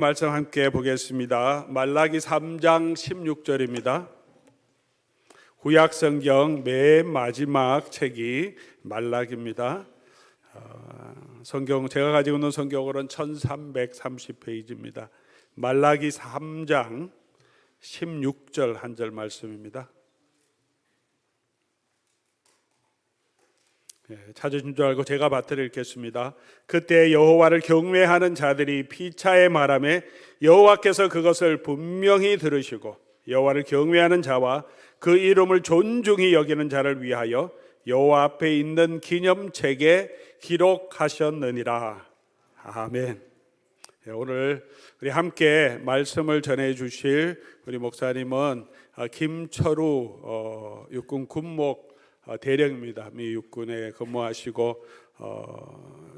말씀 함께 보겠습니다. 말라기 3장 16절입니다. 구약 성경 맨 마지막 책이 말라기입니다. 성경 제가 가지고 있는 성경으로는 1330페이지입니다. 말라기 3장 16절 한 절 말씀입니다. 찾으신 줄 알고 제가 받들어 읽겠습니다. 그때 여호와를 경외하는 자들이 피차에 말하매 여호와께서 그것을 분명히 들으시고 여호와를 경외하는 자와 그 이름을 존중히 여기는 자를 위하여 여호와 앞에 있는 기념책에 기록하셨느니라. 아멘. 오늘 우리 함께 말씀을 전해 주실 우리 목사님은 김철우 육군 군목 대령입니다. 미 육군에 근무하시고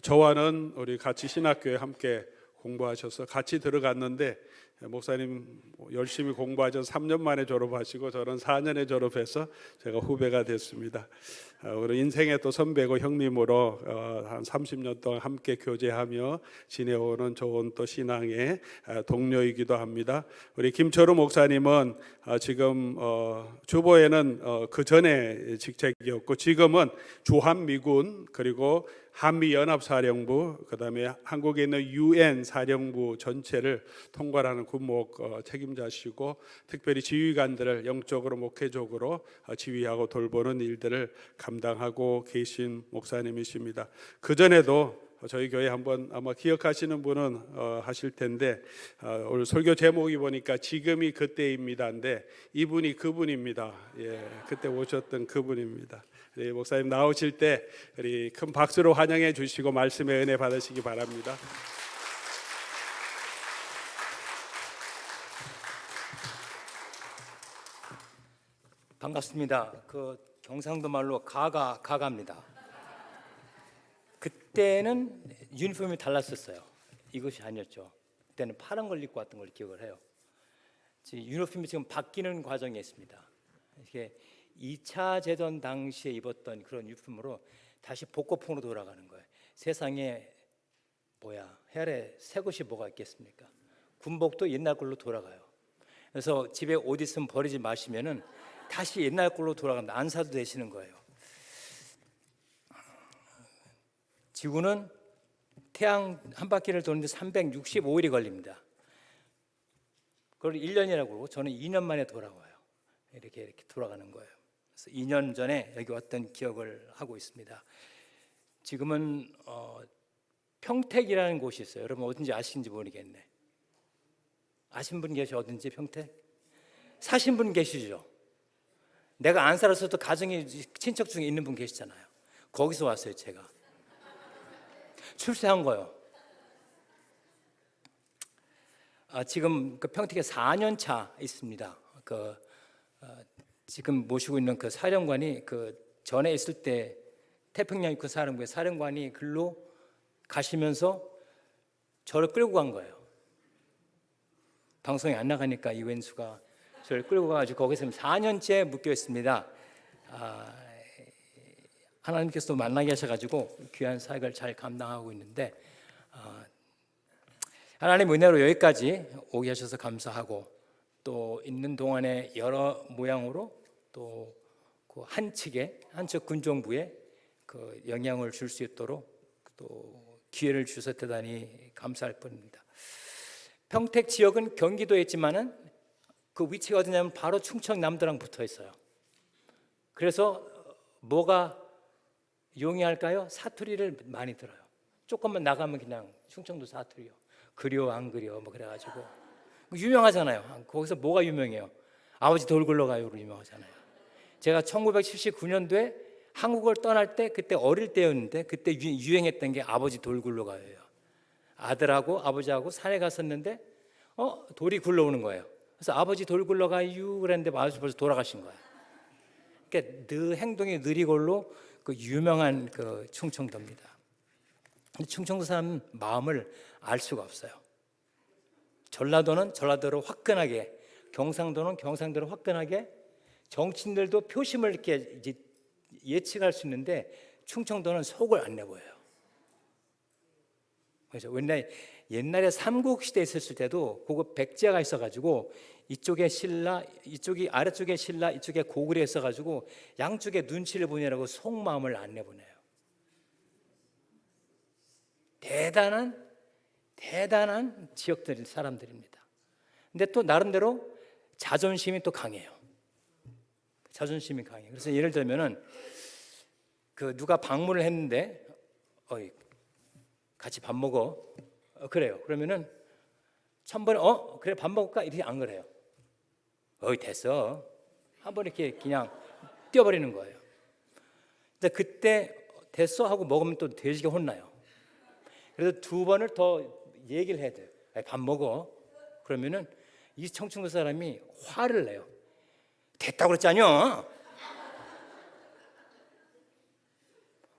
저와는 우리 같이 신학교에 함께 공부하셔서 같이 들어갔는데 목사님 열심히 공부하셔서 3년 만에 졸업하시고 저는 4년에 졸업해서 제가 후배가 됐습니다. 우리 인생의 또 선배고 형님으로 한 30년 동안 함께 교제하며 지내오는 좋은 또 신앙의 동료이기도 합니다. 우리 김철우 목사님은 지금 주보에는 그 전에 직책이었고 지금은 주한미군 그리고 한미연합사령부 그다음에 한국에 있는 UN 사령부 전체를 통괄하는 군목 책임자시고 특별히 지휘관들을 영적으로 목회적으로 지휘하고 돌보는 일들을 감당하고 계신 목사님이십니다. 그 전에도 저희 교회 한번 아마 기억하시는 분은 하실 텐데 오늘 설교 제목이 보니까 지금이 그때입니다인데 이분이 그분입니다. 예, 그때 오셨던 그분입니다. 우리 목사님 나오실 때 우리 큰 박수로 환영해 주시고 말씀의 은혜 받으시기 바랍니다. 반갑습니다. 그 경상도 말로 가가입니다. 그때는 유니폼이 달랐었어요. 이것이 아니었죠. 그때는 파란 걸 입고 왔던 걸 기억을 해요. 유니폼이 지금 바뀌는 과정에 있습니다. 이게 2차 제전 당시에 입었던 그런 유니폼으로 다시 복고풍으로 돌아가는 거예요. 세상에 헤아래 새 것이 뭐가 있겠습니까? 군복도 옛날 걸로 돌아가요. 그래서 집에 옷 있으면 버리지 마시면은 다시 옛날 걸로 돌아갑니다. 안 사도 되시는 거예요. 지구는 태양 한 바퀴를 도는데 365일이 걸립니다. 그걸 1년이라고 그러고 저는 2년 만에 돌아와요. 이렇게 돌아가는 거예요. 그래서 2년 전에 여기 왔던 기억을 하고 있습니다. 지금은 평택이라는 곳이 있어요. 여러분 어딘지 아시는지 모르겠네. 아신 분 계셔? 어딘지 평택? 사신 분 계시죠? 내가 안 살았어도 가정에 친척 중에 있는 분 계시잖아요. 거기서 왔어요. 제가 출세한 거예요. 지금 그 평택에 4년 차 있습니다. 지금 모시고 있는 그 사령관이 그 전에 있을 때 태평양 그 사령부의 사령관이 글로 가시면서 저를 끌고 간 거예요. 방송에 안 나가니까 이웬수가 저를 끌고 가가지고 거기서 4년째 묶여 있습니다. 하나님께서 만나게 하셔가지고 귀한 사역을 잘 감당하고 있는데 하나님 은혜로 여기까지 오게 하셔서 감사하고 또 있는 동안에 여러 모양으로 또 그 한측 군정부에 그 영향을 줄 수 있도록 또 기회를 주셔서 대단히 감사할 뿐입니다. 평택 지역은 경기도에 있지만은 그 위치가 어디냐면 바로 충청남도랑 붙어 있어요. 그래서 뭐가 용이할까요? 사투리를 많이 들어요. 조금만 나가면 그냥 충청도 사투리요. 그려 안 그려 뭐 그래가지고 유명하잖아요. 거기서 뭐가 유명해요? 아버지 돌 굴러가요로 유명하잖아요. 제가 1979년도에 한국을 떠날 때 그때 어릴 때였는데 그때 유행했던 게 아버지 돌 굴러가요예요. 아들하고 아버지하고 산에 갔었는데 돌이 굴러오는 거예요. 그래서 아버지 돌 굴러가요 그랬는데 아버지 벌써 돌아가신 거예요. 그러니까 늘 행동이 느리골로 그 유명한 그 충청도입니다. 충청도 사람 마음을 알 수가 없어요. 전라도는 전라도로 화끈하게, 경상도는 경상도로 화끈하게, 정치인들도 표심을 이렇게 이제 예측할 수 있는데 충청도는 속을 안 내보여요. 그렇죠. 옛날에 삼국시대 있었을 때도 그거 백제가 있어가지고 이쪽에 신라, 이쪽이 아래쪽에 신라, 이쪽에 고구려 있어가지고 양쪽에 눈치를 보느라고 속마음을 안 내보내요. 대단한 지역들 사람들입니다. 근데 또 나름대로 자존심이 또 강해요. 자존심이 강해요. 그래서 예를 들면은 그 누가 방문을 했는데 같이 밥 먹어. 그래요. 그러면은 천번에 그래 밥 먹을까? 이렇게 안 그래요. 됐어. 한번 이렇게 그냥 뛰어버리는 거예요. 근데 그때 됐어 하고 먹으면 또 돼지가 혼나요. 그래서 두 번을 더 얘기를 해야 돼요. 밥 먹어. 그러면은 이 청춘구 사람이 화를 내요. 됐다고 그랬잖여.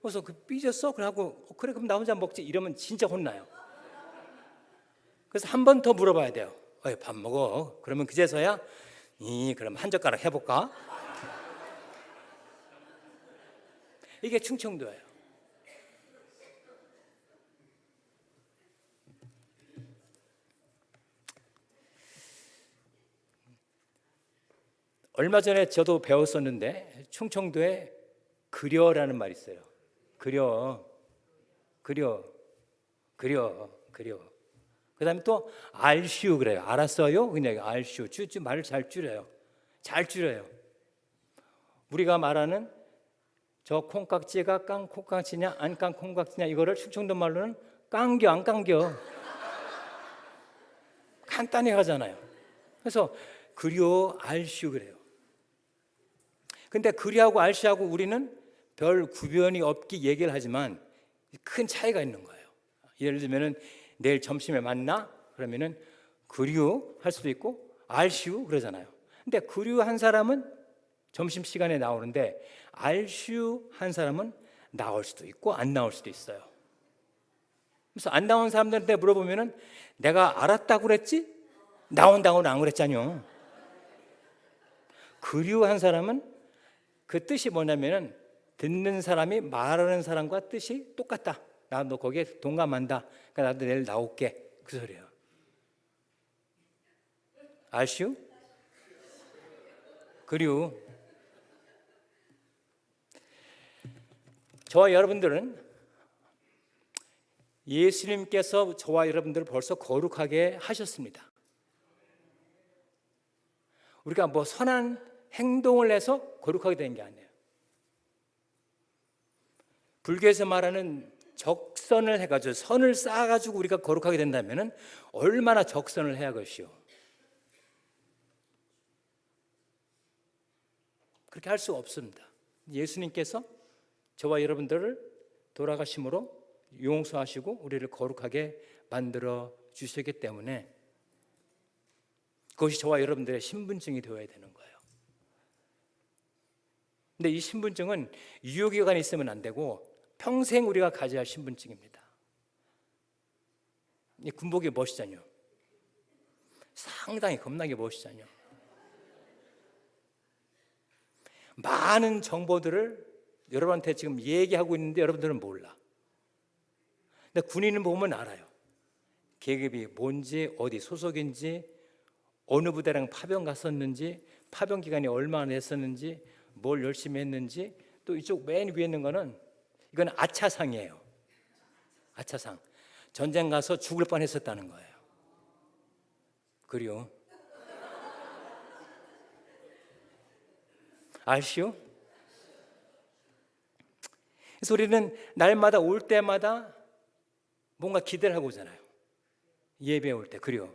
그래서 삐졌어? 그러고 그래 그럼 나 혼자 먹지 이러면 진짜 혼나요. 그래서 한 번 더 물어봐야 돼요. 밥 먹어. 그러면 그제서야 그럼 한 젓가락 해볼까? 이게 충청도예요. 얼마 전에 저도 배웠었는데 충청도에 그려라는 말이 있어요. 그려. 그다음에 또 알슈 그래요. 알았어요? 그냥 알슈. 말을 잘 줄여요. 우리가 말하는 저 콩깍지가 깡 콩깍지냐 안 깡 콩깍지냐 이거를 충청도 말로는 깡겨 안 깡겨. 간단히 하잖아요. 그래서 그려 알슈 그래요. 근데 그리하고 알씨하고 우리는 별 구별이 없기 얘기를 하지만 큰 차이가 있는 거예요. 예를 들면은 내일 점심에 만나 그러면은 그리우 할 수도 있고 알슈 그러잖아요. 근데 그리우 한 사람은 점심 시간에 나오는데 알슈 한 사람은 나올 수도 있고 안 나올 수도 있어요. 그래서 안 나온 사람들한테 물어보면은 내가 알았다고 그랬지? 나온다고는 안 그랬잖요. 그리우 한 사람은 그 뜻이 뭐냐면은 듣는 사람이 말하는 사람과 뜻이 똑같다. 나도 거기에 동감한다. 그러니까 나도 내일 나올게. 그 소리예요. 아슈? 그리고 저와 여러분들은 예수님께서 저와 여러분들을 벌써 거룩하게 하셨습니다. 우리가 뭐 선한 행동을 해서 거룩하게 된 게 아니에요. 불교에서 말하는 적선을 해가지고 선을 쌓아가지고 우리가 거룩하게 된다면은 얼마나 적선을 해야 것이요. 그렇게 할 수가 없습니다. 예수님께서 저와 여러분들을 돌아가심으로 용서하시고 우리를 거룩하게 만들어 주셨기 때문에 그것이 저와 여러분들의 신분증이 되어야 되는 거예요. 근데 이 신분증은 유효기간이 있으면 안 되고 평생 우리가 가져야 할 신분증입니다. 이 군복이 멋있잖아요. 상당히 겁나게 멋있잖아요. 많은 정보들을 여러분한테 지금 얘기하고 있는데 여러분들은 몰라. 근데 군인을 보면 알아요. 계급이 뭔지, 어디 소속인지, 어느 부대랑 파병 갔었는지, 파병 기간이 얼마나 됐었는지, 뭘 열심히 했는지. 또 이쪽 맨 위에 있는 거는 이건 아차상이에요. 아차상. 전쟁 가서 죽을 뻔했었다는 거예요. 그리고 아시오? 그래서 우리는 날마다 올 때마다 뭔가 기대를 하고 오잖아요. 예배 올 때. 그리고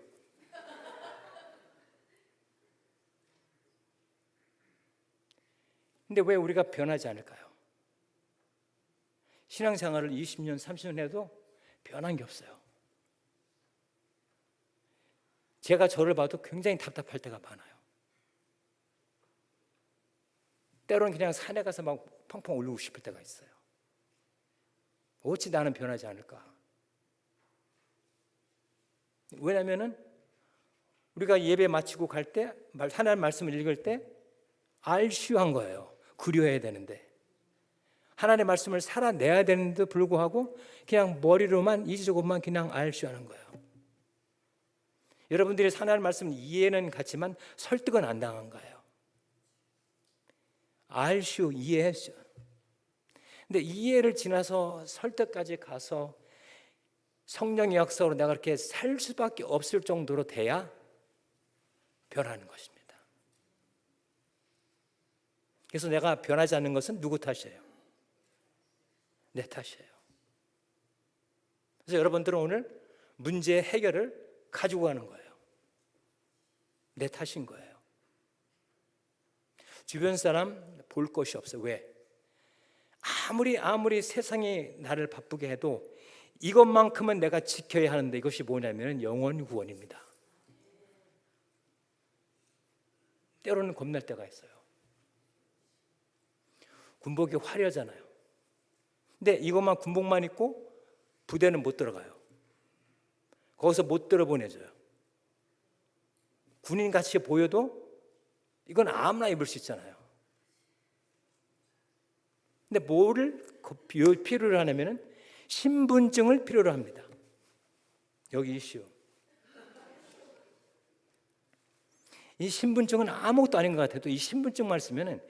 근데 왜 우리가 변하지 않을까요? 신앙생활을 20년, 30년 해도 변한 게 없어요. 제가 저를 봐도 굉장히 답답할 때가 많아요. 때로는 그냥 산에 가서 막 펑펑 울고 싶을 때가 있어요. 어찌 나는 변하지 않을까? 왜냐하면 우리가 예배 마치고 갈 때 하나님 말씀을 읽을 때 알슈한 거예요. 그려야 되는데 하나님의 말씀을 살아내야 되는데도 불구하고 그냥 머리로만 이지적으로만 그냥 알수하는 거예요. 여러분들이 하나님의 말씀은 이해는 갔지만 설득은 안 당한 거예요. 알수, 이해했죠. 근데 이해를 지나서 설득까지 가서 성령의 역사로 내가 그렇게 살 수밖에 없을 정도로 돼야 변하는 것입니다. 그래서 내가 변하지 않는 것은 누구 탓이에요? 내 탓이에요. 그래서 여러분들은 오늘 문제의 해결을 가지고 가는 거예요. 내 탓인 거예요. 주변 사람 볼 것이 없어요. 왜? 아무리 세상이 나를 바쁘게 해도 이것만큼은 내가 지켜야 하는데, 이것이 뭐냐면 영혼 구원입니다. 때로는 겁날 때가 있어요. 군복이 화려하잖아요. 근데 이것만 군복만 입고 부대는 못 들어가요. 거기서 못 들어보내줘요. 군인같이 보여도 이건 아무나 입을 수 있잖아요. 근데 뭐를 필요로 하냐면은 신분증을 필요로 합니다. 여기 이슈. 이 신분증은 아무것도 아닌 것 같아도 이 신분증만 쓰면은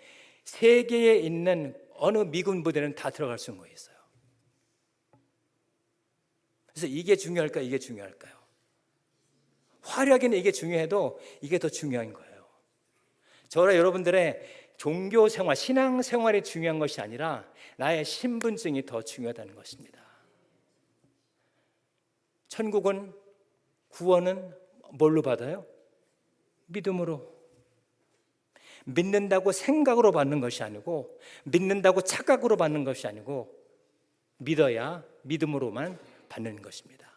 세계에 있는 어느 미군 부대는 다 들어갈 수 있는 거 있어요. 그래서 이게 중요할까요? 이게 중요할까요? 화려하게는 이게 중요해도 이게 더 중요한 거예요. 저와 여러분들의 종교 생활, 신앙 생활이 중요한 것이 아니라 나의 신분증이 더 중요하다는 것입니다. 천국은, 구원은 뭘로 받아요? 믿음으로. 믿는다고 생각으로 받는 것이 아니고, 믿는다고 착각으로 받는 것이 아니고, 믿어야 믿음으로만 받는 것입니다.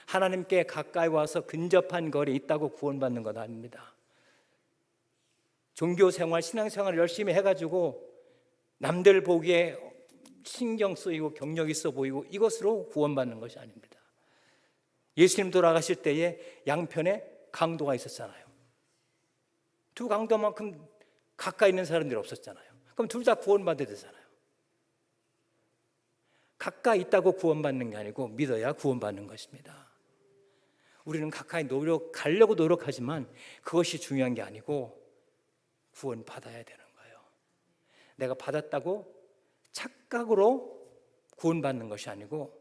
하나님께 가까이 와서 근접한 거리에 있다고 구원받는 건 아닙니다. 종교 생활, 신앙 생활을 열심히 해가지고 남들 보기에 신경 쓰이고 경력 있어 보이고 이것으로 구원받는 것이 아닙니다. 예수님 돌아가실 때에 양편에 강도가 있었잖아요. 두 강도만큼 가까이 있는 사람들이 없었잖아요. 그럼 둘 다 구원받아야 되잖아요. 가까이 있다고 구원받는 게 아니고 믿어야 구원받는 것입니다. 우리는 가까이 가려고 노력하지만 그것이 중요한 게 아니고 구원받아야 되는 거예요. 내가 받았다고 착각으로 구원받는 것이 아니고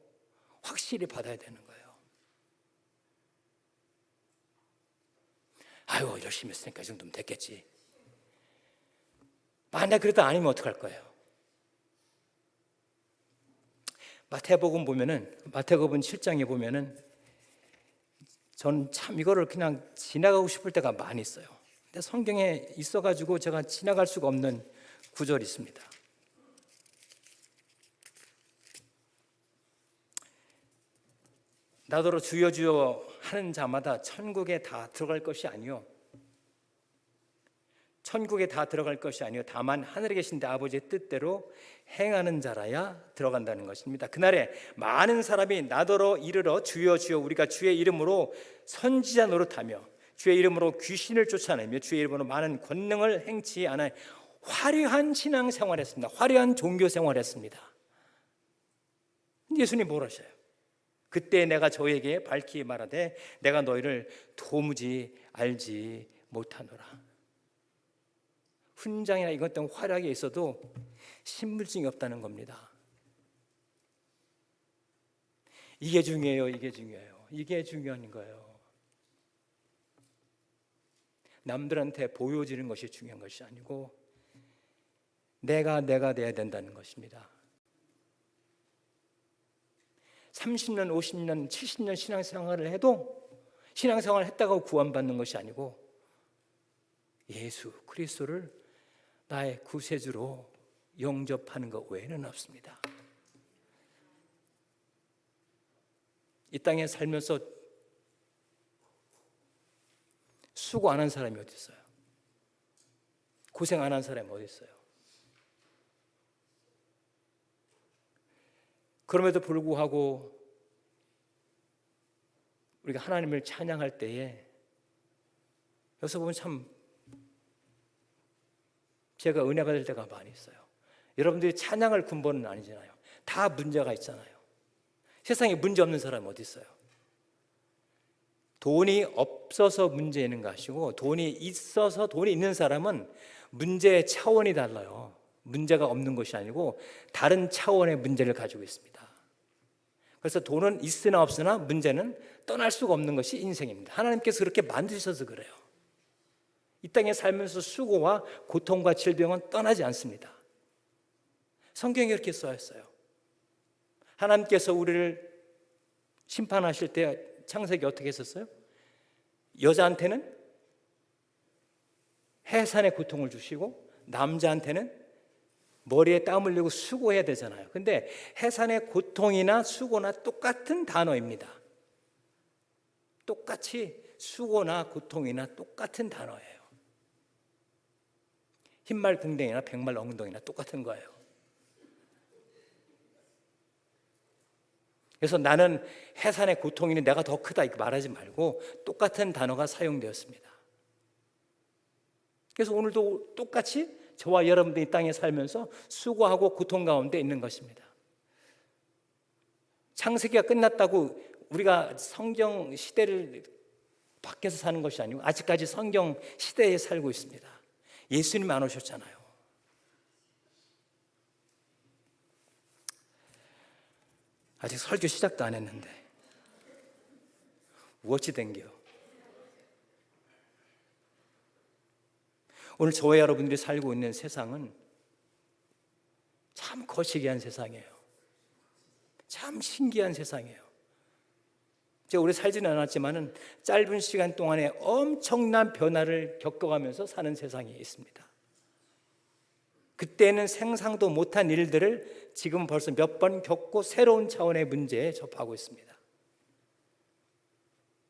확실히 받아야 되는 거예요. 아유, 열심히 했으니까 이 정도면 됐겠지. 만약 그래도 아니면 어떡할 거예요? 마태복음 7장에 보면은 전 참 이거를 그냥 지나가고 싶을 때가 많이 있어요. 근데 성경에 있어가지고 제가 지나갈 수가 없는 구절이 있습니다. 나더러 주여 주여 하는 자마다 천국에 다 들어갈 것이 아니요, 천국에 다 들어갈 것이 아니요 다만 하늘에 계신 내 아버지의 뜻대로 행하는 자라야 들어간다는 것입니다. 그날에 많은 사람이 나더러 이르러 주여 주여 우리가 주의 이름으로 선지자 노릇하며 주의 이름으로 귀신을 쫓아내며 주의 이름으로 많은 권능을 행치 않아 화려한 신앙 생활했습니다. 화려한 종교 생활했습니다. 예수님 뭘 하셔요? 그때 내가 저에게 밝히 말하되 내가 너희를 도무지 알지 못하노라. 훈장이나 이것 때문에 화려하게 있어도 신분증이 없다는 겁니다. 이게 중요해요. 이게 중요해요. 이게 중요한 거예요. 남들한테 보여지는 것이 중요한 것이 아니고 내가 돼야 된다는 것입니다. 30년, 50년, 70년 신앙생활을 해도 신앙생활을 했다고 구원받는 것이 아니고 예수 그리스도를 나의 구세주로 영접하는 것 외에는 없습니다. 이 땅에 살면서 수고 안 한 사람이 어디 있어요? 고생 안 한 사람이 어디 있어요? 그럼에도 불구하고 우리가 하나님을 찬양할 때에 여기서 보면 참 제가 은혜 받을 때가 많이 있어요. 여러분들이 찬양할 근본은 아니잖아요. 다 문제가 있잖아요. 세상에 문제 없는 사람이 어디 있어요? 돈이 없어서 문제 있는 것이고 돈이 있어서 돈이 있는 사람은 문제의 차원이 달라요. 문제가 없는 것이 아니고 다른 차원의 문제를 가지고 있습니다. 그래서 돈은 있으나 없으나 문제는 떠날 수가 없는 것이 인생입니다. 하나님께서 그렇게 만드셔서 그래요. 이 땅에 살면서 수고와 고통과 질병은 떠나지 않습니다. 성경에 그렇게 써있어요. 하나님께서 우리를 심판하실 때 창세기 어떻게 했었어요? 여자한테는 해산의 고통을 주시고 남자한테는 머리에 땀 흘리고 수고해야 되잖아요. 근데 해산의 고통이나 수고나 똑같은 단어입니다. 똑같이 수고나 고통이나 똑같은 단어예요. 흰말 궁뎅이나 백말 엉덩이나 똑같은 거예요. 그래서 나는 해산의 고통이니 내가 더 크다 이렇게 말하지 말고 똑같은 단어가 사용되었습니다. 그래서 오늘도 똑같이 저와 여러분들이 이 땅에 살면서 수고하고 고통 가운데 있는 것입니다. 창세기가 끝났다고 우리가 성경 시대를 밖에서 사는 것이 아니고 아직까지 성경 시대에 살고 있습니다. 예수님 안 오셨잖아요. 아직 설교 시작도 안 했는데 무엇이 된겨? 오늘 저와 여러분들이 살고 있는 세상은 참 거시기한 세상이에요. 참 신기한 세상이에요. 제가 오래 살지는 않았지만 짧은 시간 동안에 엄청난 변화를 겪어가면서 사는 세상이 있습니다. 그때는 생상도 못한 일들을 지금 벌써 몇 번 겪고 새로운 차원의 문제에 접하고 있습니다.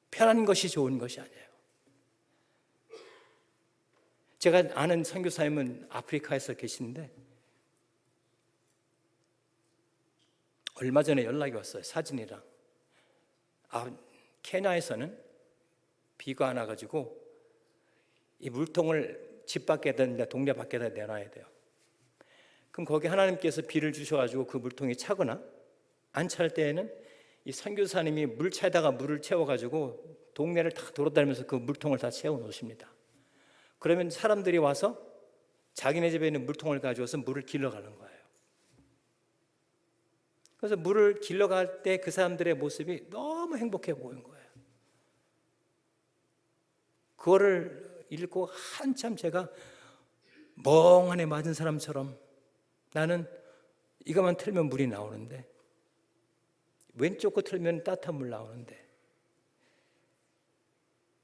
편한 것이 좋은 것이 아니에요. 제가 아는 선교사님은 아프리카에서 계시는데 얼마 전에 연락이 왔어요. 사진이랑. 케냐에서는 비가 안 와가지고 이 물통을 집 밖에다 동네 밖에다 내놔야 돼요. 그럼 거기 하나님께서 비를 주셔가지고 그 물통이 차거나 안 찰 때에는 이 선교사님이 물차에다가 물을 채워가지고 동네를 다 돌아다니면서 그 물통을 다 채워 놓으십니다. 그러면 사람들이 와서 자기네 집에 있는 물통을 가져와서 물을 길러가는 거예요. 그래서 물을 길러갈 때 그 사람들의 모습이 너무 행복해 보이는 거예요. 그거를 읽고 한참 제가 멍하니 맞은 사람처럼 나는 이것만 틀면 물이 나오는데 왼쪽 거 틀면 따뜻한 물 나오는데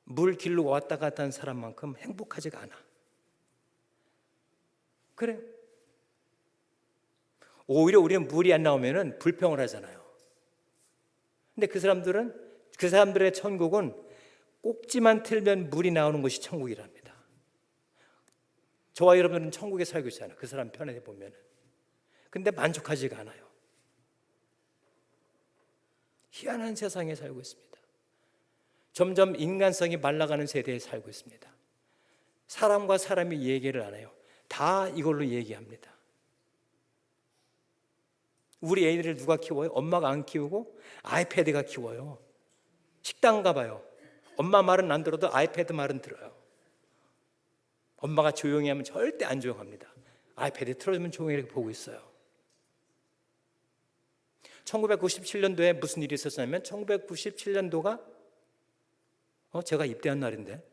물 길로 왔다 갔다 하는 사람만큼 행복하지가 않아. 그래. 오히려 우리는 물이 안 나오면 불평을 하잖아요. 근데 그 사람들의 천국은 꼭지만 틀면 물이 나오는 것이 천국이랍니다. 저와 여러분은 천국에 살고 있잖아요. 그 사람 편에 보면. 근데 만족하지가 않아요. 희한한 세상에 살고 있습니다. 점점 인간성이 말라가는 세대에 살고 있습니다. 사람과 사람이 얘기를 안 해요. 다 이걸로 얘기합니다. 우리 애들을 누가 키워요? 엄마가 안 키우고 아이패드가 키워요. 식당 가봐요. 엄마 말은 안 들어도 아이패드 말은 들어요. 엄마가 조용히 하면 절대 안 조용합니다. 아이패드 틀어주면 조용히 이렇게 보고 있어요. 1997년도에 무슨 일이 있었냐면 1997년도가 제가 입대한 날인데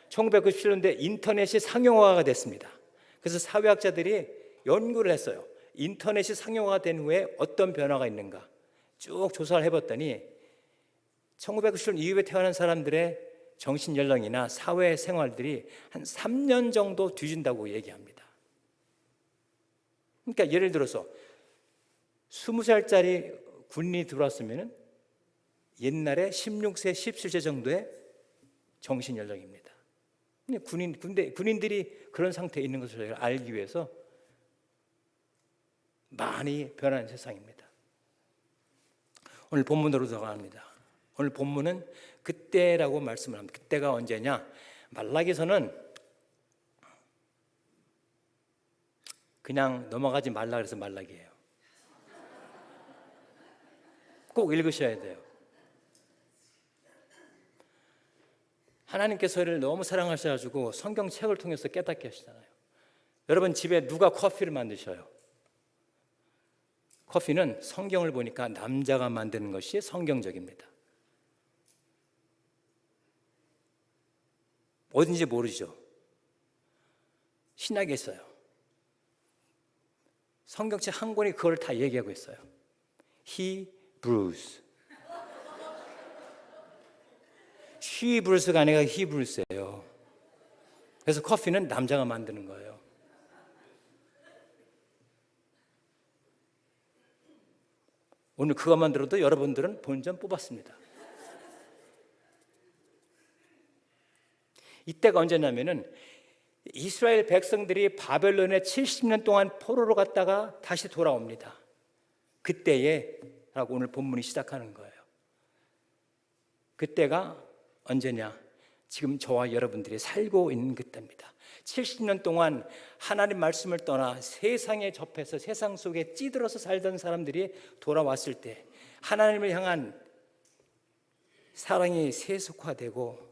1997년도에 인터넷이 상용화가 됐습니다. 그래서 사회학자들이 연구를 했어요. 인터넷이 상용화가 된 후에 어떤 변화가 있는가 쭉 조사를 해봤더니 1997년 이후에 태어난 사람들의 정신연령이나 사회생활들이 한 3년 정도 뒤진다고 얘기합니다. 그러니까 예를 들어서 20살짜리 군인이 들어왔으면 옛날에 16세, 17세 정도의 정신연령입니다. 근데 군인들이 그런 상태에 있는 것을 알기 위해서 많이 변한 세상입니다. 오늘 본문으로 들어갑니다. 오늘 본문은 그때라고 말씀을 합니다. 그때가 언제냐? 말라기서는 그냥 넘어가지 말라 그래서 말락이에요. 꼭 읽으셔야 돼요. 하나님께서 저를 너무 사랑하셔가지고 성경책을 통해서 깨닫게 하시잖아요. 여러분 집에 누가 커피를 만드셔요? 커피는 성경을 보니까 남자가 만드는 것이 성경적입니다. 어딘지 모르죠. 신약에 있어요. 성경책 한 권이 그걸 다 얘기하고 있어요. 히브루스. 쉬브루스가 아니라 히브루스예요. 그래서 커피는 남자가 만드는 거예요. 오늘 그것만 들어도 여러분들은 본전 뽑았습니다. 이때가 언제냐면은 이스라엘 백성들이 바벨론에 70년 동안 포로로 갔다가 다시 돌아옵니다. 그때에 라고 오늘 본문이 시작하는 거예요. 그때가 언제냐? 지금 저와 여러분들이 살고 있는 그때입니다. 70년 동안 하나님 말씀을 떠나 세상에 접해서 세상 속에 찌들어서 살던 사람들이 돌아왔을 때 하나님을 향한 사랑이 세속화되고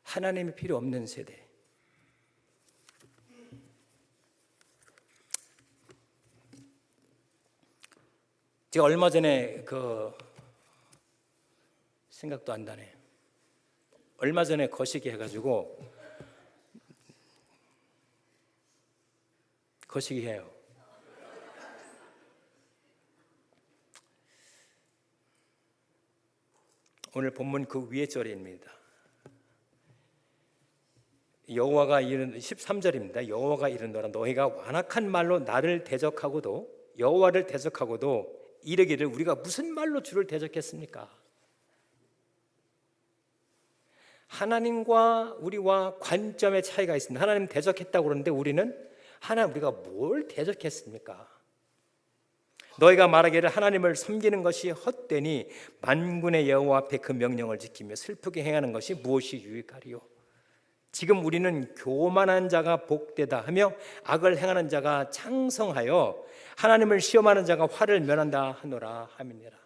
하나님이 필요 없는 세대. 제가 얼마 전에 생각도 안 나네. 얼마 전에 거시기 해가지고 거시기 해요. 오늘 본문 그 위에 절입니다. 여호와가 이른 13절입니다. 여호와가 이르노라 너희가 완악한 말로 나를 대적하고도 여호와를 대적하고도 이르기를 우리가 무슨 말로 주를 대적했습니까? 하나님과 우리와 관점의 차이가 있습니다. 하나님 대적했다고 그러는데 우리는 하나님 우리가 뭘 대적했습니까? 너희가 말하기를 하나님을 섬기는 것이 헛되니 만군의 여호와 앞에 그 명령을 지키며 슬프게 행하는 것이 무엇이 유익하리요? 지금 우리는 교만한 자가 복되다 하며 악을 행하는 자가 창성하여 하나님을 시험하는 자가 화를 면한다 하노라 함이니라.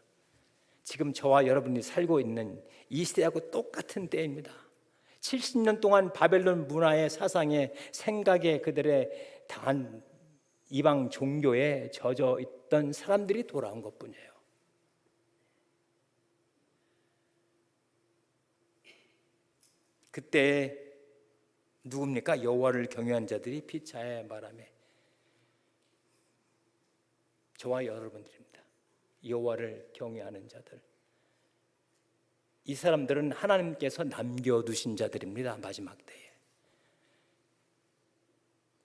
지금 저와 여러분이 살고 있는 이 시대하고 똑같은 때입니다. 70년 동안 바벨론 문화의 사상에 생각에 그들의 당한 이방 종교에 젖어 있던 사람들이 돌아온 것뿐이에요. 그때 누굽니까? 여호와를 경외한 자들이 피차의 바람에 저와 여러분들입니다. 여호와를 경외하는 자들. 이 사람들은 하나님께서 남겨두신 자들입니다. 마지막 때에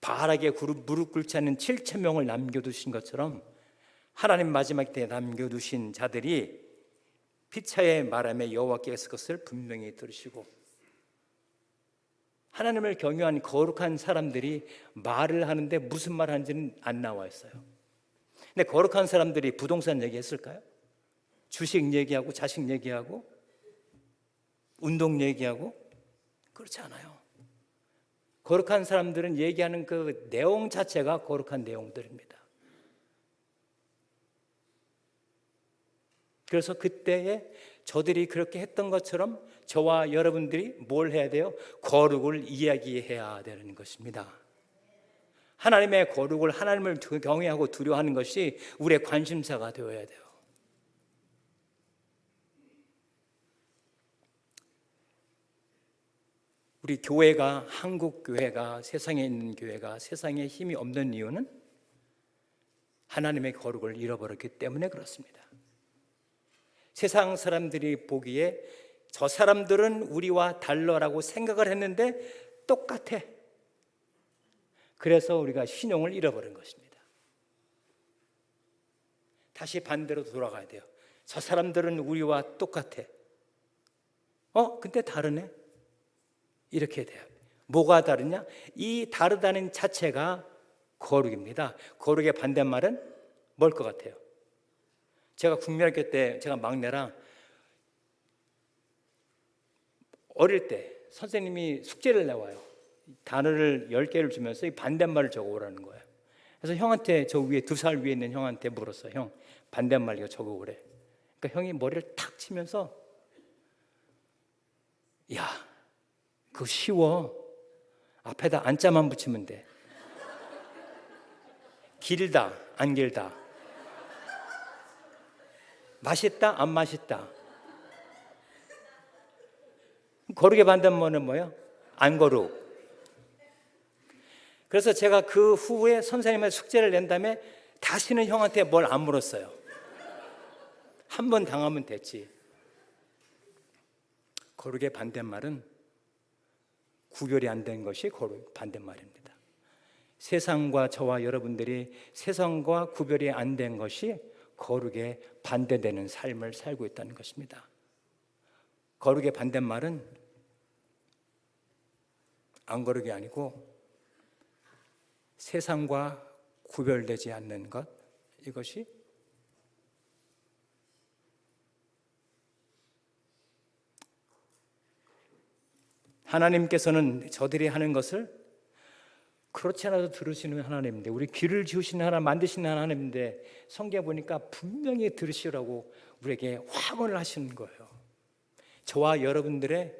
바알에게 무릎 꿇지 않는 7천 명을 남겨두신 것처럼 하나님 마지막 때에 남겨두신 자들이 피차의 바람에 여호와께서 그것을 분명히 들으시고 하나님을 경외한 거룩한 사람들이 말을 하는데 무슨 말 하는지는 안 나와 있어요. 근데 거룩한 사람들이 부동산 얘기했을까요? 주식 얘기하고 자식 얘기하고 운동 얘기하고 그렇지 않아요. 거룩한 사람들은 얘기하는 그 내용 자체가 거룩한 내용들입니다. 그래서 그때에 저들이 그렇게 했던 것처럼 저와 여러분들이 뭘 해야 돼요? 거룩을 이야기해야 되는 것입니다. 하나님의 거룩을 하나님을 경외하고 두려워하는 것이 우리의 관심사가 되어야 돼요. 우리 교회가 한국 교회가 세상에 있는 교회가 세상에 힘이 없는 이유는 하나님의 거룩을 잃어버렸기 때문에 그렇습니다. 세상 사람들이 보기에 저 사람들은 우리와 달라라고 생각을 했는데 똑같아. 그래서 우리가 신용을 잃어버린 것입니다. 다시 반대로 돌아가야 돼요. 저 사람들은 우리와 똑같아. 근데 다르네. 이렇게 돼요. 뭐가 다르냐? 이 다르다는 자체가 거룩입니다. 거룩의 반대말은 뭘 것 같아요? 제가 국민학교 때 제가 막내라 어릴 때 선생님이 숙제를 내와요. 단어를 10개를 주면서 이 반대말을 적어오라는 거예요. 그래서 형한테 저 위에 2살 위에 있는 형한테 물었어. 형, 반대말 이거 적어오래. 그러니까 형이 머리를 탁 치면서 야, 그거 쉬워. 앞에다 안자만 붙이면 돼. 길다, 안 길다. 맛있다, 안 맛있다. 거룩의 반대말은 뭐예요? 안 거룩. 그래서 제가 그 후에 선생님의 숙제를 낸 다음에 다시는 형한테 뭘 안 물었어요. 한 번 당하면 됐지. 거룩의 반대말은 구별이 안 된 것이 거룩 반대말입니다. 세상과 저와 여러분들이 세상과 구별이 안 된 것이 거룩에 반대되는 삶을 살고 있다는 것입니다. 거룩의 반대말은 안 거룩이 아니고 세상과 구별되지 않는 것, 이것이 하나님께서는 저들이 하는 것을 그렇지 않아도 들으시는 하나님인데, 우리 귀를 지으시는 하나님, 만드시는 하나님인데 성경에 보니까 분명히 들으시라고 우리에게 확언을 하시는 거예요. 저와 여러분들의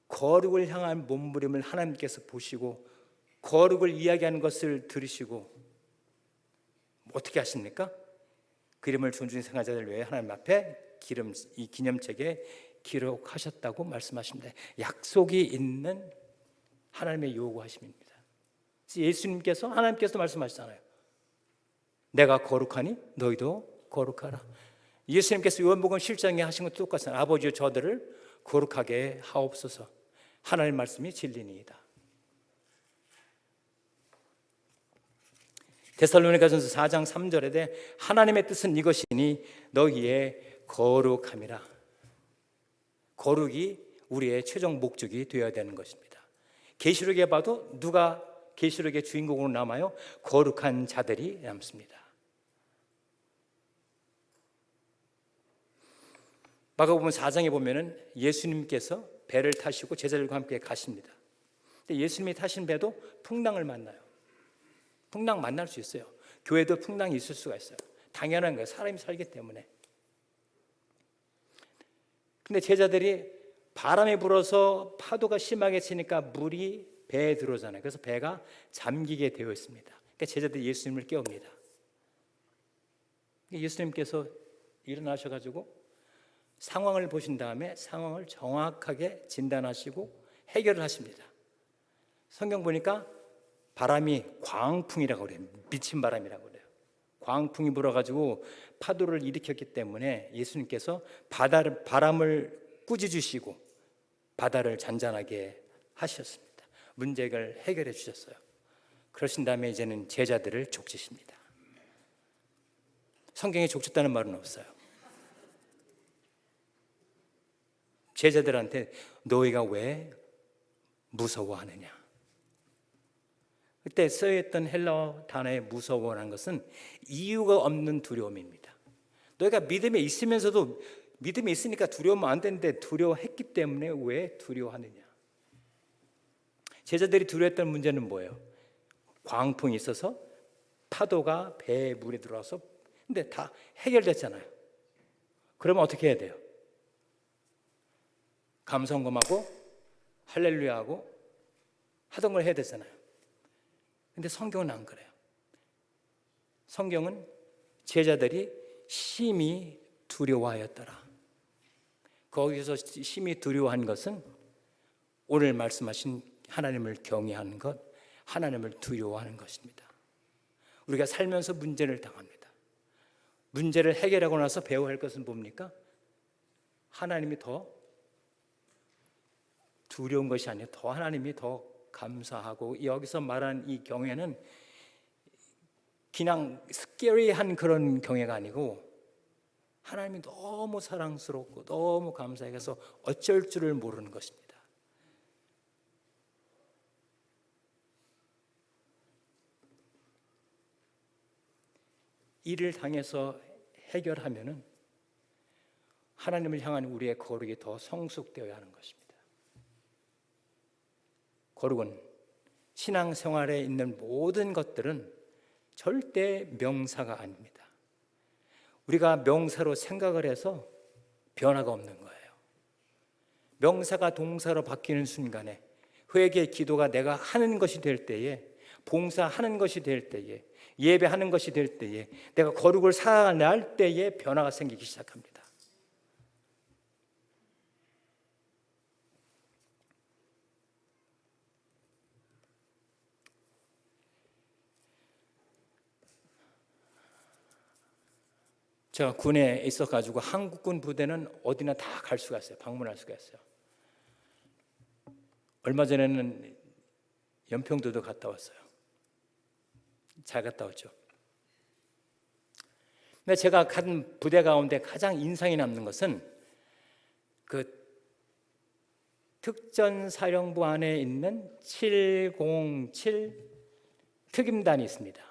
거룩을 향한 몸부림을 하나님께서 보시고 거룩을 이야기하는 것을 들으시고 어떻게 하십니까? 그 이름을 존중히 생각하는 자들 외에 하나님 앞에 이 기념책에 기록하셨다고 말씀하십니다. 약속이 있는 하나님의 요구하심입니다. 예수님께서, 하나님께서 말씀하시잖아요. 내가 거룩하니 너희도 거룩하라. 예수님께서 요한복음 7장에 하신 것도 똑같아요. 아버지여 저들을 거룩하게 하옵소서. 하나님의 말씀이 진리니이다. 데살로니가전서 4장 3절에 하나님의 뜻은 이것이니 너희의 거룩함이라. 거룩이 우리의 최종 목적이 되어야 되는 것입니다. 계시록에 봐도 누가 계시록의 주인공으로 남아요? 거룩한 자들이 남습니다. 마가복음 4장에 보면은 예수님께서 배를 타시고 제자들과 함께 가십니다. 근데 예수님이 타신 배도 풍랑을 만나요. 풍랑 만날 수 있어요. 교회도 풍랑이 있을 수가 있어요. 당연한 거예요. 사람이 살기 때문에. 근데 제자들이 바람이 불어서 파도가 심하게 치니까 물이 배에 들어오잖아요. 그래서 배가 잠기게 되어 있습니다. 그러니까 제자들이 예수님을 깨웁니다. 예수님께서 일어나셔가지고 상황을 보신 다음에 상황을 정확하게 진단하시고 해결을 하십니다. 성경 보니까 바람이 광풍이라고 그래요. 미친 바람이라고 그래요. 광풍이 불어가지고 파도를 일으켰기 때문에 예수님께서 바람을 꾸짖으시고 바다를 잔잔하게 하셨습니다. 문제를 해결해 주셨어요. 그러신 다음에 이제는 제자들을 족치십니다. 성경에 족쳤다는 말은 없어요. 제자들한테 너희가 왜 무서워하느냐. 그때 쓰여있던 헬라어 단어의 무서워라는 것은 이유가 없는 두려움입니다. 너희가 믿음에 있으면서도 믿음이 있으니까 두려우면 안 되는데 두려워했기 때문에 왜 두려워하느냐. 제자들이 두려워했던 문제는 뭐예요? 광풍이 있어서 파도가 배에 물이 들어와서, 근데 다 해결됐잖아요. 그러면 어떻게 해야 돼요? 감성검하고 할렐루야하고 하던 걸 해야 되잖아요. 근데 성경은 안 그래요. 성경은 제자들이 심히 두려워하였더라. 거기서 심히 두려워한 것은 오늘 말씀하신 하나님을 경외하는 것, 하나님을 두려워하는 것입니다. 우리가 살면서 문제를 당합니다. 문제를 해결하고 나서 배워야 할 것은 뭡니까? 하나님이 더 두려운 것이 아니라 더 하나님이 더 감사하고, 여기서 말하는 이 경외는 그냥 스케리한 그런 경외가 아니고 하나님이 너무 사랑스럽고 너무 감사해서 어쩔 줄을 모르는 것입니다. 이를 당해서 해결하면은 하나님을 향한 우리의 거룩이 더 성숙되어야 하는 것입니다. 거룩은 신앙생활에 있는 모든 것들은 절대 명사가 아닙니다. 우리가 명사로 생각을 해서 변화가 없는 거예요. 명사가 동사로 바뀌는 순간에 회개 기도가 내가 하는 것이 될 때에, 봉사하는 것이 될 때에, 예배하는 것이 될 때에, 내가 거룩을 살아갈 때에 변화가 생기기 시작합니다. 제가 군에 있어가지고 한국군 부대는 어디나 다 갈 수가 있어요. 방문할 수가 있어요. 얼마 전에는 연평도도 갔다 왔어요. 잘 갔다 왔죠. 근데 제가 간 부대 가운데 가장 인상이 남는 것은 그 특전사령부 안에 있는 707 특임단이 있습니다.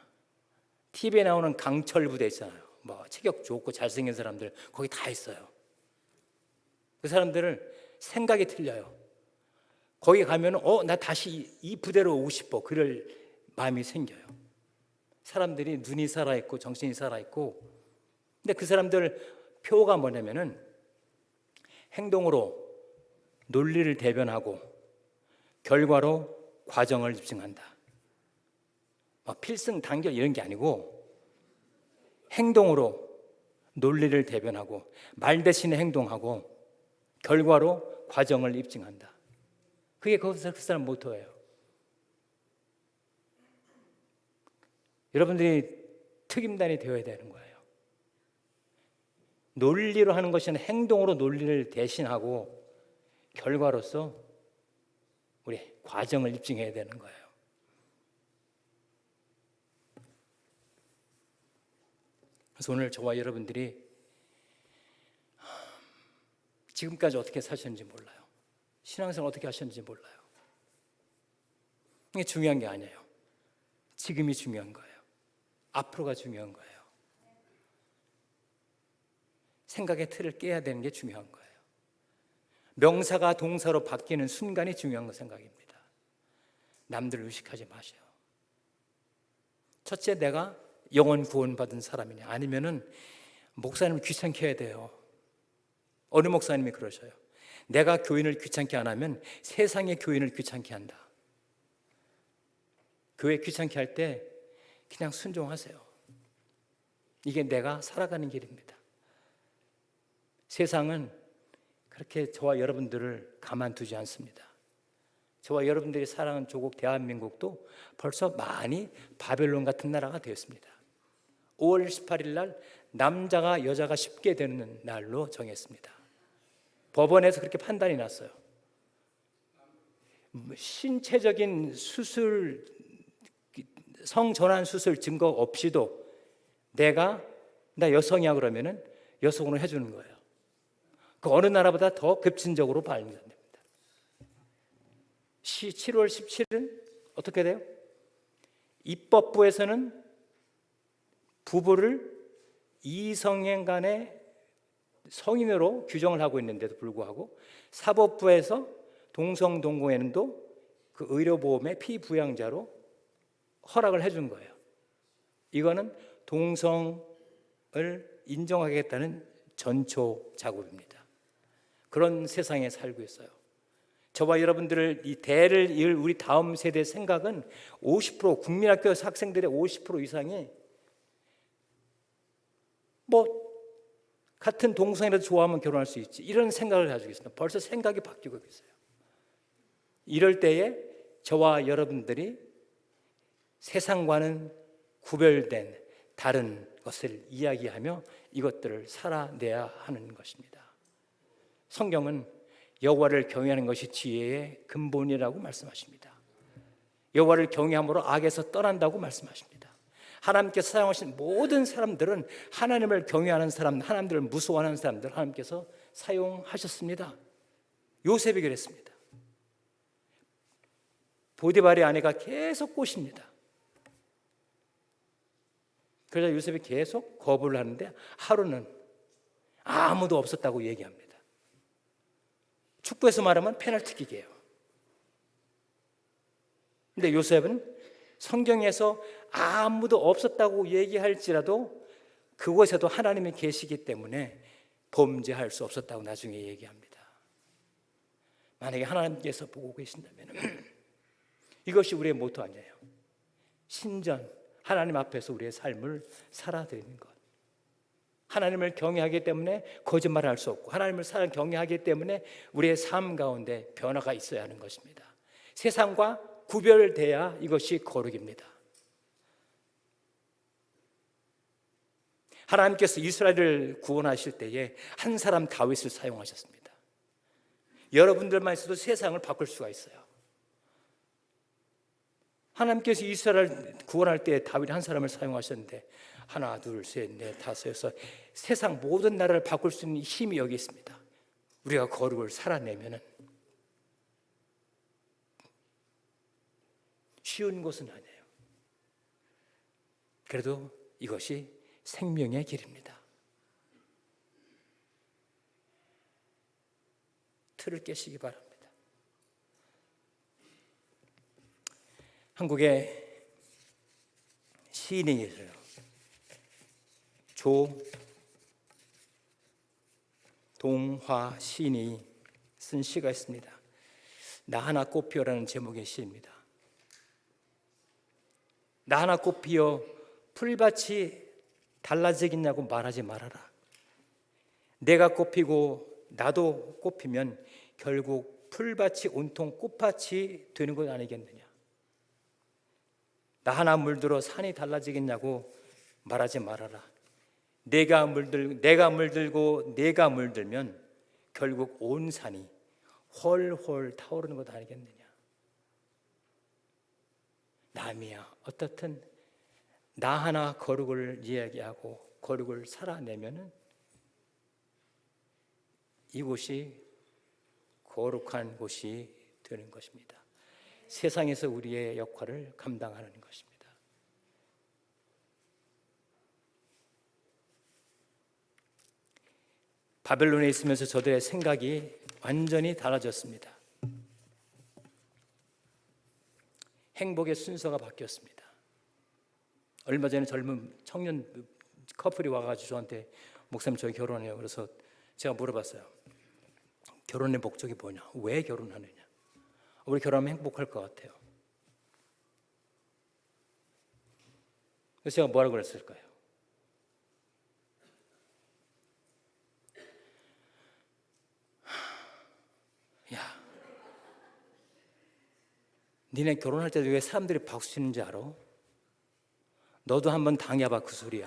TV에 나오는 강철 부대 있잖아요. 뭐 체격 좋고 잘생긴 사람들 거기 다 있어요. 그 사람들은 생각이 틀려요. 거기 가면 나 다시 이 부대로 오고 싶어, 그럴 마음이 생겨요. 사람들이 눈이 살아있고 정신이 살아있고, 근데 그 사람들 표가 뭐냐면은 행동으로 논리를 대변하고 결과로 과정을 입증한다. 막 필승 단결 이런 게 아니고 행동으로 논리를 대변하고 말 대신에 행동하고 결과로 과정을 입증한다. 그게 거기서 그 사람 모토예요. 여러분들이 특임단이 되어야 되는 거예요. 논리로 하는 것이 아니라 행동으로 논리를 대신하고 결과로서 우리 과정을 입증해야 되는 거예요. 그래서 오늘 저와 여러분들이 지금까지 어떻게 사셨는지 몰라요. 신앙생활 어떻게 하셨는지 몰라요. 이게 중요한 게 아니에요. 지금이 중요한 거예요. 앞으로가 중요한 거예요. 생각의 틀을 깨야 되는 게 중요한 거예요. 명사가 동사로 바뀌는 순간이 중요한 거 생각입니다. 남들 의식하지 마세요. 첫째, 내가 영원 구원받은 사람이냐, 아니면은 목사님을 귀찮게 해야 돼요. 어느 목사님이 그러셔요. 내가 교인을 귀찮게 안 하면 세상의 교인을 귀찮게 한다. 교회 귀찮게 할 때 그냥 순종하세요. 이게 내가 살아가는 길입니다. 세상은 그렇게 저와 여러분들을 가만두지 않습니다. 저와 여러분들이 살아가는 조국 대한민국도 벌써 많이 바벨론 같은 나라가 되었습니다. 5월 18일 날 남자가 여자가 쉽게 되는 날로 정했습니다. 법원에서 그렇게 판단이 났어요. 신체적인 수술, 성전환 수술 증거 없이도 나 여성이야 그러면은 여성으로 해주는 거예요. 그 어느 나라보다 더 급진적으로 발전됩니다. 7월 17일은 어떻게 돼요? 입법부에서는 부부를 이성애 간의 성인으로 규정을 하고 있는데도 불구하고 사법부에서 동성동거에는도 그 의료보험의 피부양자로 허락을 해준 거예요. 이거는 동성을 인정하겠다는 전초 작업입니다. 그런 세상에 살고 있어요. 저와 여러분들을 이 대를 이을 우리 다음 세대의 생각은 50%, 국민학교 학생들의 50% 이상이 같은 동성이라도 좋아하면 결혼할 수 있지, 이런 생각을 가지고 있습니다. 벌써 생각이 바뀌고 있어요. 이럴 때에 저와 여러분들이 세상과는 구별된 다른 것을 이야기하며 이것들을 살아내야 하는 것입니다. 성경은 여호와를 경외하는 것이 지혜의 근본이라고 말씀하십니다. 여호와를 경외함으로 악에서 떠난다고 말씀하십니다. 하나님께서 사용하신 모든 사람들은 하나님을 경외하는 사람, 하나님들을 무서워하는 사람들 하나님께서 사용하셨습니다. 요셉이 그랬습니다. 보디발의 아내가 계속 꼬십니다. 그래서 요셉이 계속 거부를 하는데 하루는 아무도 없었다고 얘기합니다. 축구에서 말하면 페널티킥이에요. 근데 요셉은 성경에서 아무도 없었다고 얘기할지라도 그곳에도 하나님이 계시기 때문에 범죄할 수 없었다고 나중에 얘기합니다. 만약에 하나님께서 보고 계신다면 이것이 우리의 모토 아니에요. 신전, 하나님 앞에서 우리의 삶을 살아드리는 것. 하나님을 경외하기 때문에 거짓말을 할 수 없고, 하나님을 경외하기 때문에 우리의 삶 가운데 변화가 있어야 하는 것입니다. 세상과 구별돼야 이것이 거룩입니다. 하나님께서 이스라엘을 구원하실 때에 한 사람 다윗을 사용하셨습니다. 여러분들만 있어도 세상을 바꿀 수가 있어요. 하나님께서 이스라엘을 구원할 때 다윗 한 사람을 사용하셨는데 하나, 둘, 셋, 넷, 다섯에서 세상 모든 나라를 바꿀 수 있는 힘이 여기 있습니다. 우리가 거룩을 살아내면은 쉬운 것은 아니에요. 그래도 이것이 생명의 길입니다. 틀을 깨시기 바랍니다. 한국에 시인이 계세요. 조동화 시인이 쓴 시가 있습니다. 나 하나 꽃 피어라는 제목의 시입니다. 나 하나 꽃 피어 풀밭이 달라지겠냐고 말하지 말아라. 내가 꽃피고 나도 꽃피면 결국 풀밭이 온통 꽃밭이 되는 것 아니겠느냐. 나 하나 물들어 산이 달라지겠냐고 말하지 말아라. 내가 물들고 내가 물들면 결국 온 산이 헐헐 타오르는 것 아니겠느냐. 남이야 어떻든 나 하나 거룩을 이야기하고 거룩을 살아내면은 이곳이 거룩한 곳이 되는 것입니다. 세상에서 우리의 역할을 감당하는 것입니다. 바벨론에 있으면서 저들의 생각이 완전히 달라졌습니다. 행복의 순서가 바뀌었습니다. 얼마 전에 젊은 청년 커플이 와가지고 저한테 목사님 저희 결혼해요. 그래서 제가 물어봤어요. 결혼의 목적이 뭐냐? 왜 결혼하느냐? 우리 결혼하면 행복할 것 같아요. 그래서 제가 뭐라고 그랬을까요? 야, 니네 결혼할 때도 왜 사람들이 박수 치는지 알아? 너도 한번 당해봐 그 소리야.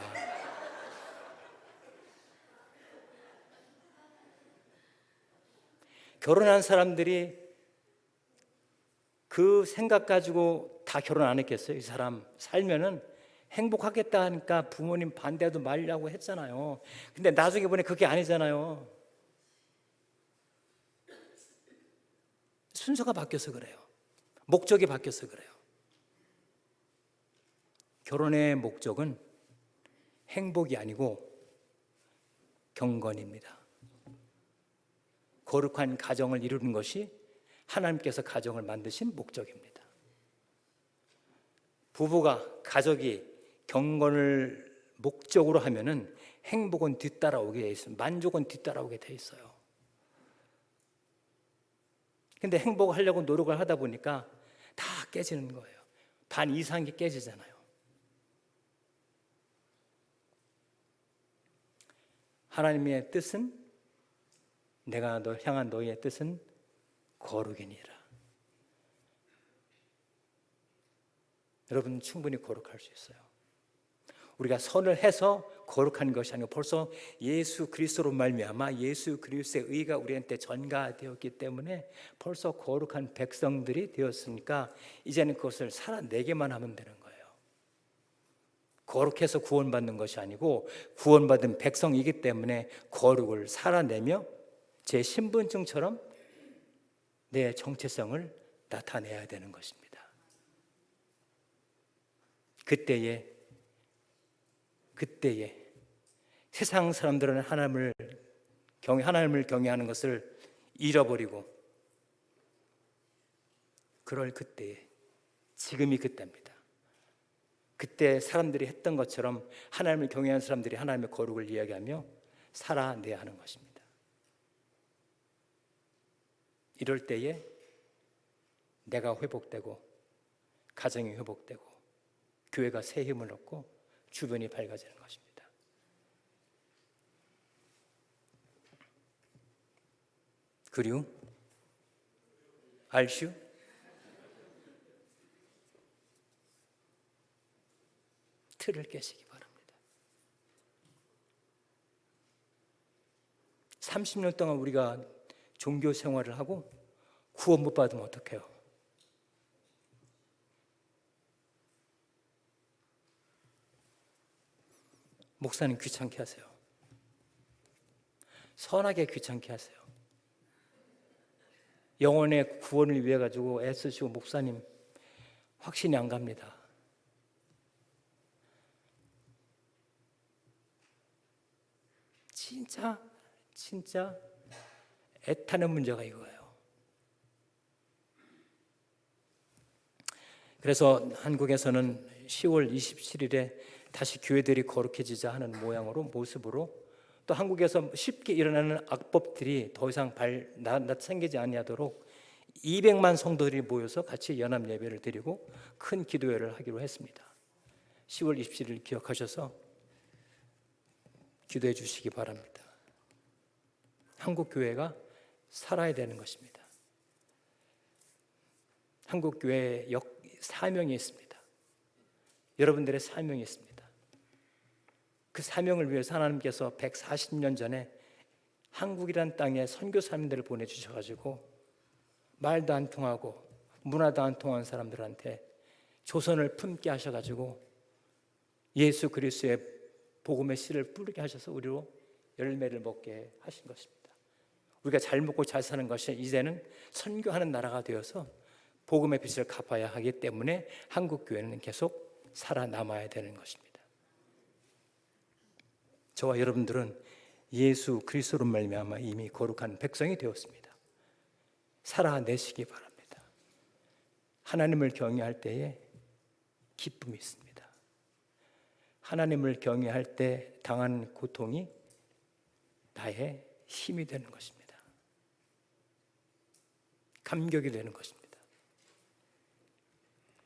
결혼한 사람들이 그 생각 가지고 다 결혼 안 했겠어요? 이 사람 살면은 행복하겠다 하니까 부모님 반대도 말라고 했잖아요. 근데 나중에 보니 그게 아니잖아요. 순서가 바뀌어서 그래요. 목적이 바뀌어서 그래요. 결혼의 목적은 행복이 아니고 경건입니다. 거룩한 가정을 이루는 것이 하나님께서 가정을 만드신 목적입니다. 부부가 가족이 경건을 목적으로 하면은 행복은 뒤따라오게 돼 있어요. 만족은 뒤따라오게 돼 있어요. 근데 행복하려고 노력을 하다 보니까 다 깨지는 거예요. 반 이상이 깨지잖아요. 하나님의 뜻은 내가 너 향한 너희의 뜻은 거룩이니라. 여러분 충분히 거룩할 수 있어요. 우리가 선을 해서 거룩한 것이 아니고 벌써 예수 그리스도로 말미암아 예수 그리스도의 의가 우리한테 전가되었기 때문에 벌써 거룩한 백성들이 되었으니까 이제는 그것을 살아내기만 하면 되는 거예요. 거룩해서 구원받는 것이 아니고 구원받은 백성이기 때문에 거룩을 살아내며 제 신분증처럼 내 정체성을 나타내야 되는 것입니다. 그때에 세상 사람들은 하나님을 경외하는 것을 잃어버리고 그럴 그때에 지금이 그때입니다. 그때 사람들이 했던 것처럼 하나님을 경외하는 사람들이 하나님의 거룩을 이야기하며 살아내야 하는 것입니다. 이럴 때에 내가 회복되고 가정이 회복되고 교회가 새 힘을 얻고 주변이 밝아지는 것입니다. 그리고 알슈? 틀을 깨시기 바랍니다. 30년 동안 우리가 종교 생활을 하고 구원 못 받으면 어떡해요? 목사님 귀찮게 하세요. 선하게 귀찮게 하세요. 영혼의 구원을 위해 가지고 애쓰시고 목사님 확신이 안 갑니다. 진짜 애타는 문제가 이거예요. 그래서 한국에서는 10월 27일에 다시 교회들이 거룩해지자 하는 모습으로 또 한국에서 쉽게 일어나는 악법들이 더 이상 생기지 아니하도록 200만 성도들이 모여서 같이 연합 예배를 드리고 큰 기도회를 하기로 했습니다. 10월 27일 기억하셔서 기도해 주시기 바랍니다. 한국 교회가 살아야 되는 것입니다. 한국 교회에 사명이 있습니다. 여러분들의 사명이 있습니다. 그 사명을 위해서 하나님께서 140년 전에 한국이란 땅에 선교사님들을 보내주셔가지고 말도 안 통하고 문화도 안 통하는 사람들한테 조선을 품게 하셔가지고 예수 그리스도의 복음의 씨를 뿌리게 하셔서 우리로 열매를 먹게 하신 것입니다. 우리가 잘 먹고 잘 사는 것이 이제는 선교하는 나라가 되어서 복음의 빛을 갚아야 하기 때문에 한국 교회는 계속 살아남아야 되는 것입니다. 저와 여러분들은 예수 그리스도로 말미암아 이미 거룩한 백성이 되었습니다. 살아내시기 바랍니다. 하나님을 경외할 때에 기쁨이 있습니다. 하나님을 경외할 때 당한 고통이 나의 힘이 되는 것입니다. 감격이 되는 것입니다.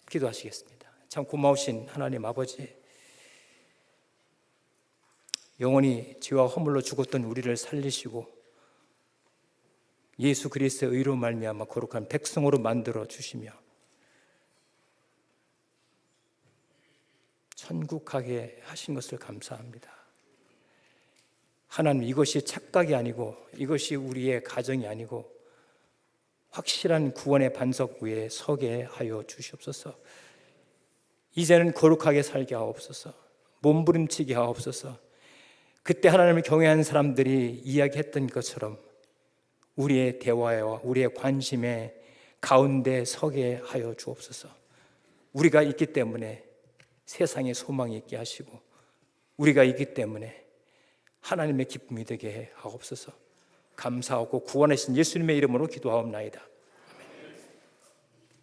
기도하시겠습니다. 참 고마우신 하나님 아버지, 영원히 죄와 허물로 죽었던 우리를 살리시고 예수 그리스도의 의로 말미암아 거룩한 백성으로 만들어 주시며 천국하게 하신 것을 감사합니다. 하나님, 이것이 착각이 아니고 이것이 우리의 가정이 아니고 확실한 구원의 반석 위에 서게 하여 주시옵소서. 이제는 거룩하게 살게 하옵소서. 몸부림치게 하옵소서. 그때 하나님을 경외하는 사람들이 이야기했던 것처럼 우리의 대화와 우리의 관심의 가운데 서게 하여 주옵소서. 우리가 있기 때문에 세상에 소망이 있게 하시고 우리가 있기 때문에 하나님의 기쁨이 되게 하옵소서. 감사하고 구원하신 예수님의 이름으로 기도하옵나이다.